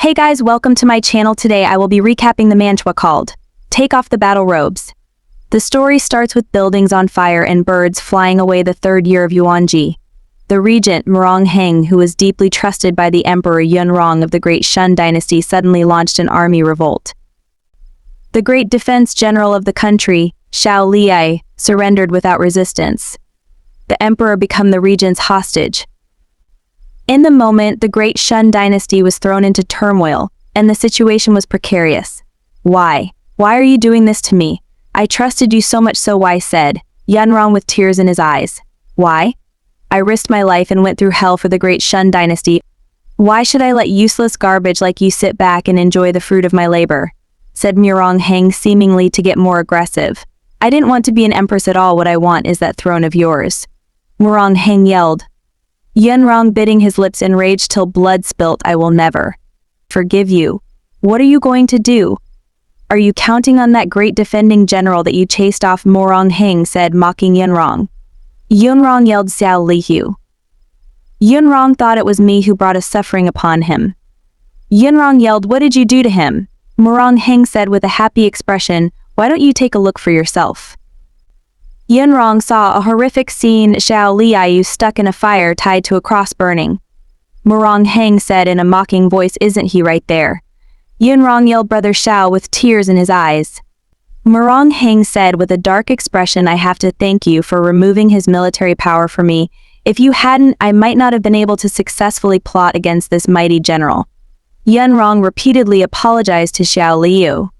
Hey guys, welcome to my channel. Today I will be recapping the manhwa called Take Off the Battle Robes. The story starts with buildings on fire and birds flying away the third year of Yuanji. The regent, Murong Heng, who was deeply trusted by the Emperor Yunrong of the Great Shun dynasty, suddenly launched an army revolt. The great defense general of the country, Xiao Liai, surrendered without resistance. The emperor became the regent's hostage. In the moment, the Great Shun dynasty was thrown into turmoil, and the situation was precarious. Why? Why are you doing this to me? I trusted you so much, so Wai said, Yunrong with tears in his eyes. Why? I risked my life and went through hell for the Great Shun dynasty. Why should I let useless garbage like you sit back and enjoy the fruit of my labor? Said Murong Heng, seemingly to get more aggressive. I didn't want to be an empress at all. What I want is that throne of yours. Murong Heng yelled. Yunrong biting his lips, enraged till blood spilt. I will never forgive you. What are you going to do? Are you counting on that great defending general that you chased off? Murong Heng said, mocking Yunrong. Yunrong yelled, Xiao Lihu. Yunrong thought it was me who brought a suffering upon him. Yunrong yelled, what did you do to him? Murong Heng said with a happy expression, why don't you take a look for yourself? Yunrong saw a horrific scene. Xiao Liu stuck in a fire tied to a cross burning. Murong Heng said in a mocking voice, isn't he right there? Yunrong yelled, brother Xiao, with tears in his eyes. Murong Heng said with a dark expression, I have to thank you for removing his military power for me. If you hadn't, I might not have been able to successfully plot against this mighty general. Yunrong repeatedly apologized to Xiao Liu.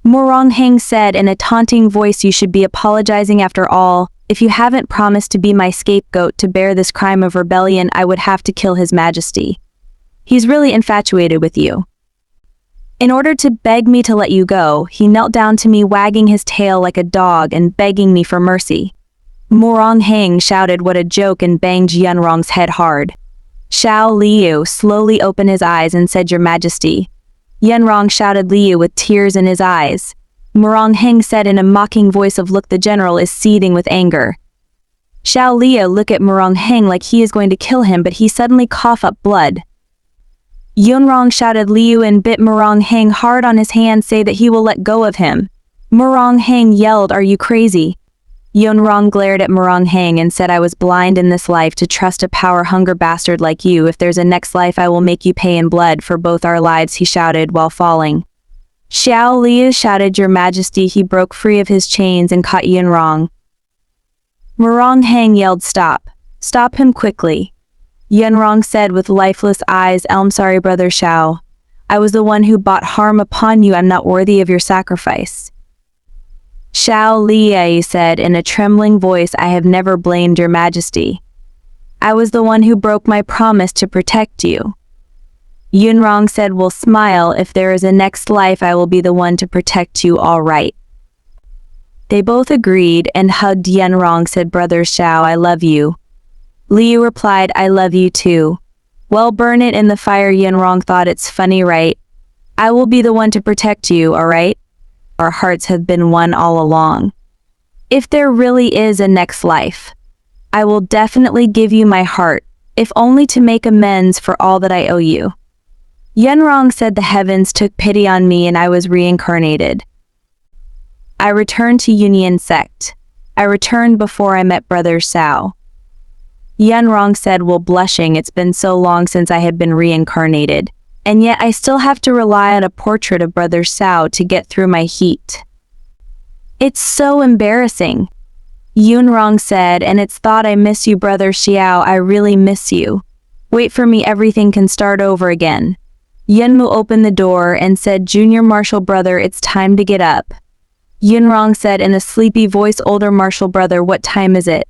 Murong Heng said in a taunting voice, you should be apologizing after all. If you haven't promised to be my scapegoat to bear this crime of rebellion, I would have to kill His Majesty. He's really infatuated with you. In order to beg me to let you go, he knelt down to me, wagging his tail like a dog and begging me for mercy. Murong Heng shouted what a joke and banged Yunrong's head hard. Xiao Liu slowly opened his eyes and said, Your Majesty. Yunrong shouted Liu with tears in his eyes. Murong Heng said in a mocking voice of look, the general is seething with anger. Xiao Liu looked at Murong Heng like he is going to kill him, but he suddenly coughed up blood. Yunrong shouted Liu and bit Murong Heng hard on his hand, say that he will let go of him. Murong Heng yelled, are you crazy? Yunrong glared at Murong Heng and said, I was blind in this life to trust a power-hunger bastard like you. If there's a next life, I will make you pay in blood for both our lives, he shouted while falling. Xiao Liu shouted, Your Majesty. He broke free of his chains and caught Yunrong. Murong Heng yelled, Stop. Stop him quickly. Yunrong said with lifeless eyes, I'm sorry, brother Xiao. I was the one who brought harm upon you. I'm not worthy of your sacrifice. Xiao Liu said in a trembling voice, I have never blamed Your Majesty. I was the one who broke my promise to protect you. Yunrong said, well, smile. If there is a next life, I will be the one to protect you, all right. They both agreed and hugged. Yunrong said, brother Xiao, I love you. Liu replied, I love you too. Well, burn it in the fire. Yunrong thought, it's funny, right? I will be the one to protect you, all right? Our hearts have been one all along. If there really is a next life, I will definitely give you my heart, if only to make amends for all that I owe you. Yunrong said, the heavens took pity on me and I was reincarnated. I returned to Union sect. I returned before I met brother Xiao. Yunrong said, well, blushing, it's been so long since I had been reincarnated. And yet I still have to rely on a portrait of brother Xiao to get through my heat. It's so embarrassing. Yunrong said, and it's thought I miss you, brother Xiao. I really miss you. Wait for me, everything can start over again. Yunmu opened the door and said, Junior Marshal brother, it's time to get up. Yunrong said in a sleepy voice, older Marshal brother, what time is it?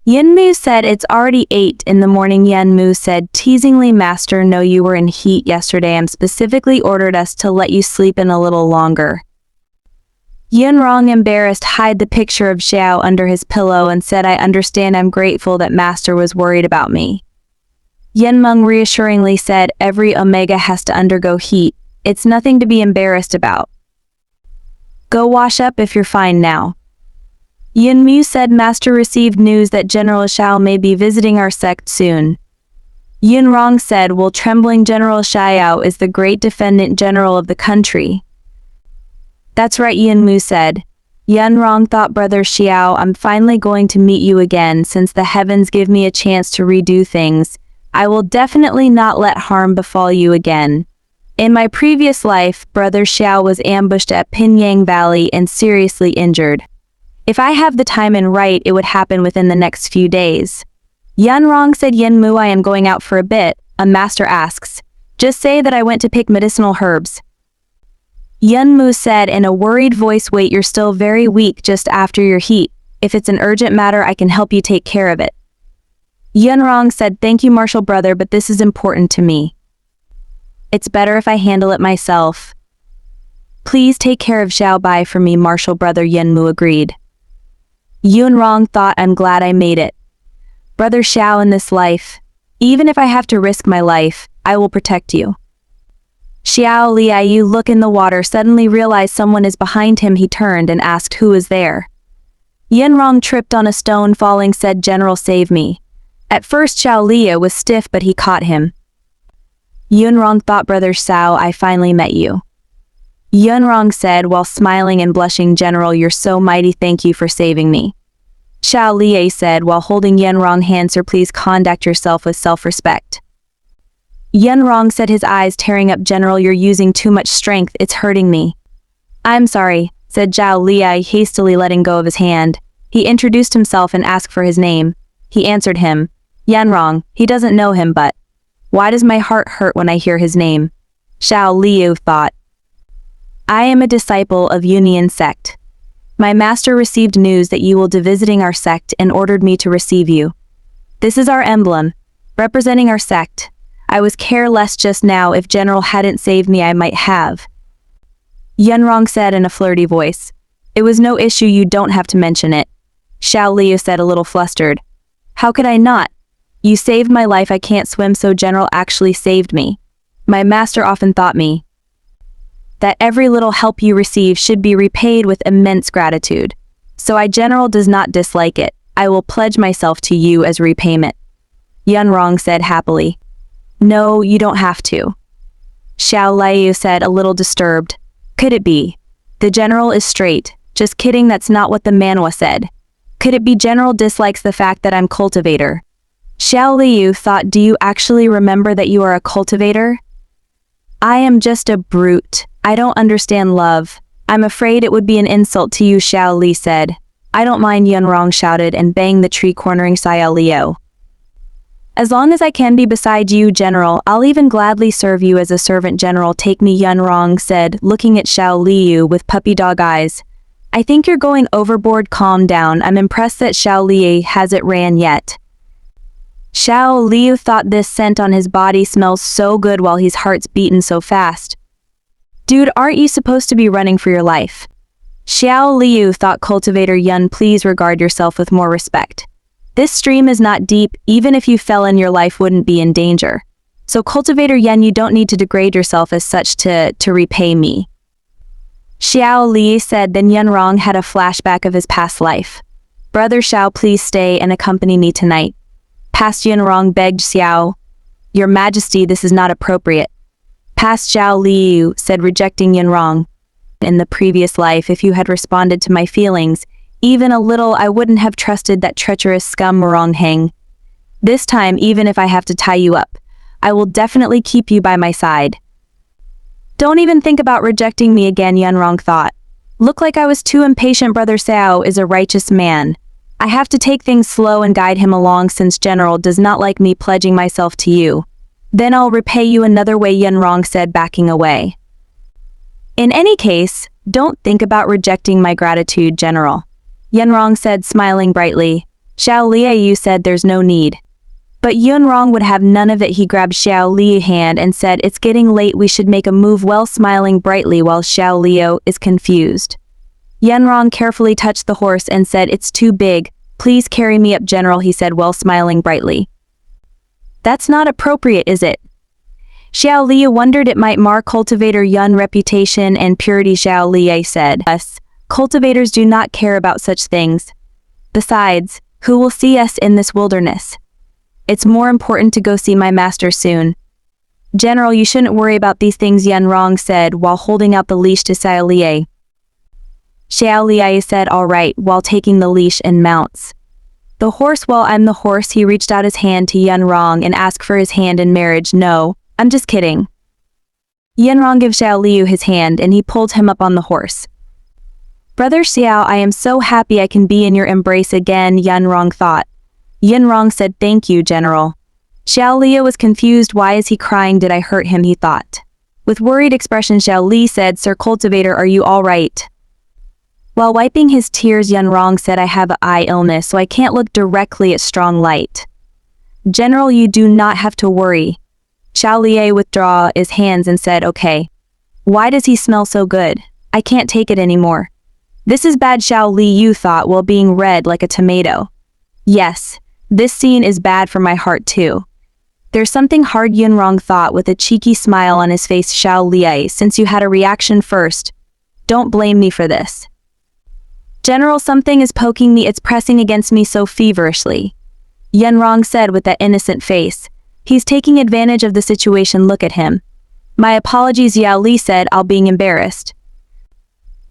Yunmu said, it's already 8 in the morning. Yunmu said teasingly, Master, no, you were in heat yesterday. I'm specifically ordered us to let you sleep in a little longer. Yunrong, embarrassed, hid the picture of Xiao under his pillow and said, I understand. I'm grateful that Master was worried about me. Yunmeng reassuringly said, every Omega has to undergo heat. It's nothing to be embarrassed about. Go wash up if you're fine now. Yunmu said, Master received news that General Xiao may be visiting our sect soon. Yunrong said while trembling. General Xiao is the great defendant general of the country. That's right, Yunmu said. Yunrong thought, Brother Xiao, I'm finally going to meet you again. Since the heavens give me a chance to redo things, I will definitely not let harm befall you again. In my previous life, Brother Xiao was ambushed at Pinyang Valley and seriously injured. If I have the time and right, it would happen within the next few days. Yunrong said. Yunmu, I am going out for a bit, a master asks. Just say that I went to pick medicinal herbs. Yunmu said in a worried voice, wait, you're still very weak just after your heat. If it's an urgent matter, I can help you take care of it. Yunrong said, thank you, Martial Brother, but this is important to me. It's better if I handle it myself. Please take care of Xiao Bai for me, Martial Brother. Yunmu agreed. Yunrong thought, I'm glad I made it. Brother Xiao, in this life, even if I have to risk my life, I will protect you. Xiao Liu looked in the water, suddenly realized someone is behind him. He turned and asked who is there. Yunrong tripped on a stone, falling, said, General, save me. At first Xiao Liu was stiff, but he caught him. Yunrong thought, Brother Xiao, I finally met you. Yunrong said while smiling and blushing, General, you're so mighty, thank you for saving me. Xiao Liu said while holding Yunrong's hand, Sir, please conduct yourself with self-respect. Yunrong said, his eyes tearing up, General, you're using too much strength, it's hurting me. I'm sorry, said Xiao Liu, hastily letting go of his hand. He introduced himself and asked for his name. He answered him. Yunrong, he doesn't know him, but why does my heart hurt when I hear his name? Xiao Liu thought. I am a disciple of Union sect. My master received news that you will be visiting our sect and ordered me to receive you. This is our emblem, representing our sect. I was careless just now. If General hadn't saved me, I might have. Yunrong said in a flirty voice. It was no issue, you don't have to mention it. Xiao Liu said, a little flustered. How could I not? You saved my life. I can't swim, so General actually saved me. My master often taught me that every little help you receive should be repaid with immense gratitude. So General does not dislike it. I will pledge myself to you as repayment. Yunrong said happily. No, you don't have to. Xiao Liu said, a little disturbed. Could it be? The General is straight. Just kidding, that's not what the manhwa said. Could it be General dislikes the fact that I'm cultivator? Xiao Liu thought, do you actually remember that you are a cultivator? I am just a brute. I don't understand love. I'm afraid it would be an insult to you, Xiao Li said. I don't mind, Yunrong shouted and banged the tree, cornering Xiao Liu. As long as I can be beside you, General, I'll even gladly serve you as a servant, General. Take me, Yunrong said, looking at Xiao Liu with puppy dog eyes. I think you're going overboard. Calm down. I'm impressed that Xiao Liu hasn't ran yet. Xiao Liu thought this scent on his body smells so good while his heart's beating so fast. Dude, aren't you supposed to be running for your life? Xiao Liu thought, Cultivator Yun, please regard yourself with more respect. This stream is not deep. Even if you fell in, your life wouldn't be in danger. So Cultivator Yun, you don't need to degrade yourself as such to repay me. Xiao Li said. Then Yunrong had a flashback of his past life. Brother Xiao, please stay and accompany me tonight. Past Yunrong begged Xiao. Your Majesty, this is not appropriate. Past Xiao Liu said, rejecting Yunrong. In the previous life, if you had responded to my feelings, even a little, I wouldn't have trusted that treacherous scum Murong Heng. This time, even if I have to tie you up, I will definitely keep you by my side. Don't even think about rejecting me again, Yunrong thought. Look like I was too impatient. Brother Xiao is a righteous man. I have to take things slow and guide him along since General does not like me pledging myself to you. Then I'll repay you another way, Yunrong said, backing away. In any case, don't think about rejecting my gratitude, General. Yunrong said, smiling brightly. Xiao Liu said there's no need. But Yunrong would have none of it. He grabbed Xiao Liu's hand and said, it's getting late, we should make a move, well, smiling brightly while Xiao Liu is confused. Yunrong carefully touched the horse and said, it's too big, please carry me up, General, he said while smiling brightly. That's not appropriate, is it? Xiao Liu wondered. It might mar Cultivator Yun's reputation and purity. Xiao Liu said, us cultivators do not care about such things. Besides, who will see us in this wilderness? It's more important to go see my master soon. General, you shouldn't worry about these things, Yan Rong said while holding out the leash to Xiao Liye. Xiao Liye said all right while taking the leash and mounts. The horse, well, I'm the horse. He reached out his hand to Yan Rong and asked for his hand in marriage. No, I'm just kidding. Yan Rong gave Xiao Liu his hand and he pulled him up on the horse. Brother Xiao, I am so happy I can be in your embrace again, Yan Rong thought. Yan Rong said thank you, General. Xiao Liu was confused. Why is he crying? Did I hurt him? He thought. With worried expression, Xiao Li said, Sir Cultivator, are you all right? While wiping his tears, Yan Rong said, I have an eye illness, so I can't look directly at strong light. General, you do not have to worry. Xiao Liye withdrew his hands and said, okay. Why does he smell so good? I can't take it anymore. This is bad, Xiao Liu thought while being red like a tomato. Yes, this scene is bad for my heart too. There's something hard, Yan Rong thought with a cheeky smile on his face. Xiao Liye, since you had a reaction first, don't blame me for this. General, something is poking me, it's pressing against me so feverishly. Yan Rong said with that innocent face. He's taking advantage of the situation, look at him. My apologies, Yao Li said, all being embarrassed.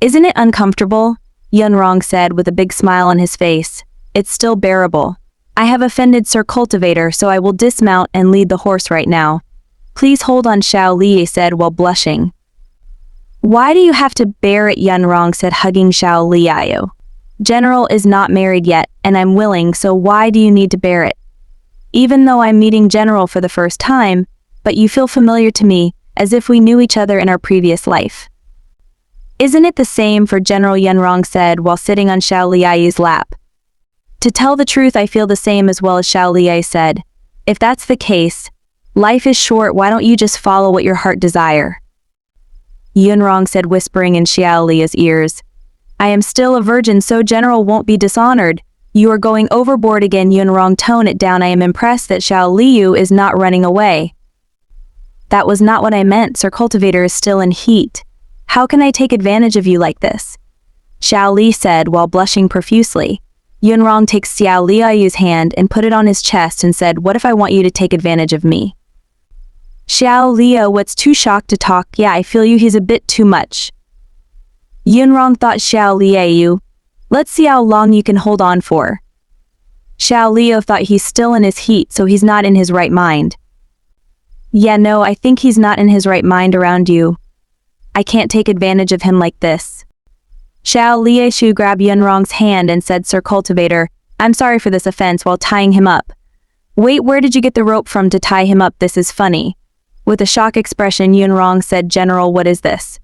Isn't it uncomfortable? Yan Rong said with a big smile on his face. It's still bearable. I have offended Sir Cultivator, so I will dismount and lead the horse right now. Please hold on, Xiao Li said while blushing. Why do you have to bear it? Yan Rong said, hugging Xiao Liu. General is not married yet, and I'm willing, so why do you need to bear it? Even though I'm meeting General for the first time, but you feel familiar to me, as if we knew each other in our previous life. Isn't it the same for General? Yan Rong said while sitting on Xiao Liu's lap. To tell the truth, I feel the same as well, as Xiao Liu said. If that's the case, life is short, why don't you just follow what your heart desire? Yan Rong said, whispering in Xiao Liu's ears. I am still a virgin, so General won't be dishonored. You are going overboard again, Yan Rong. Tone it down. I am impressed that Xiao Liu is not running away. That was not what I meant. Sir Cultivator is still in heat. How can I take advantage of you like this? Xiao Li said while blushing profusely. Yan Rong takes Xiao Liu's hand and put it on his chest and said, what if I want you to take advantage of me? Xiao Liu was too shocked to talk. Yeah, I feel you, he's a bit too much. Yan Rong thought. Xiao Liu, let's see how long you can hold on for. Xiao Liu thought he's still in his heat, so he's not in his right mind. Yeah, no, I think he's not in his right mind around you. I can't take advantage of him like this. Xiao Liu grabbed Yan Rong's hand and said, Sir Cultivator, I'm sorry for this offense, while tying him up. Wait, where did you get the rope from to tie him up? This is funny. With a shocked expression, Yan Rong said, General, what is this?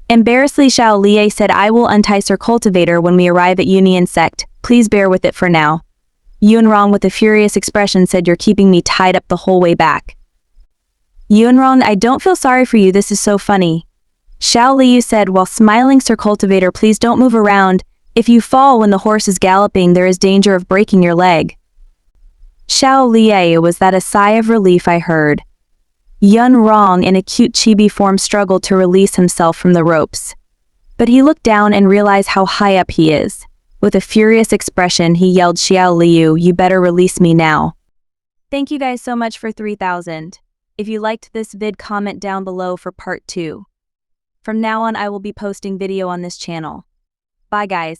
Embarrassedly, Xiao Liu said, I will untie Sir Cultivator when we arrive at Union Sect. Please bear with it for now. Yan Rong with a furious expression said, you're keeping me tied up the whole way back. Yan Rong, I don't feel sorry for you, this is so funny. Xiao Liu said while smiling, Sir Cultivator, please don't move around. If you fall when the horse is galloping, there is danger of breaking your leg. Xiao Liu, was that a sigh of relief I heard? Yan Rong in a cute chibi form struggled to release himself from the ropes. But he looked down and realized how high up he is. With a furious expression, he yelled, Xiao Liu, you better release me now. Thank you guys so much for 3,000. If you liked this vid, comment down below for part 2. From now on, I will be posting video on this channel. Bye guys.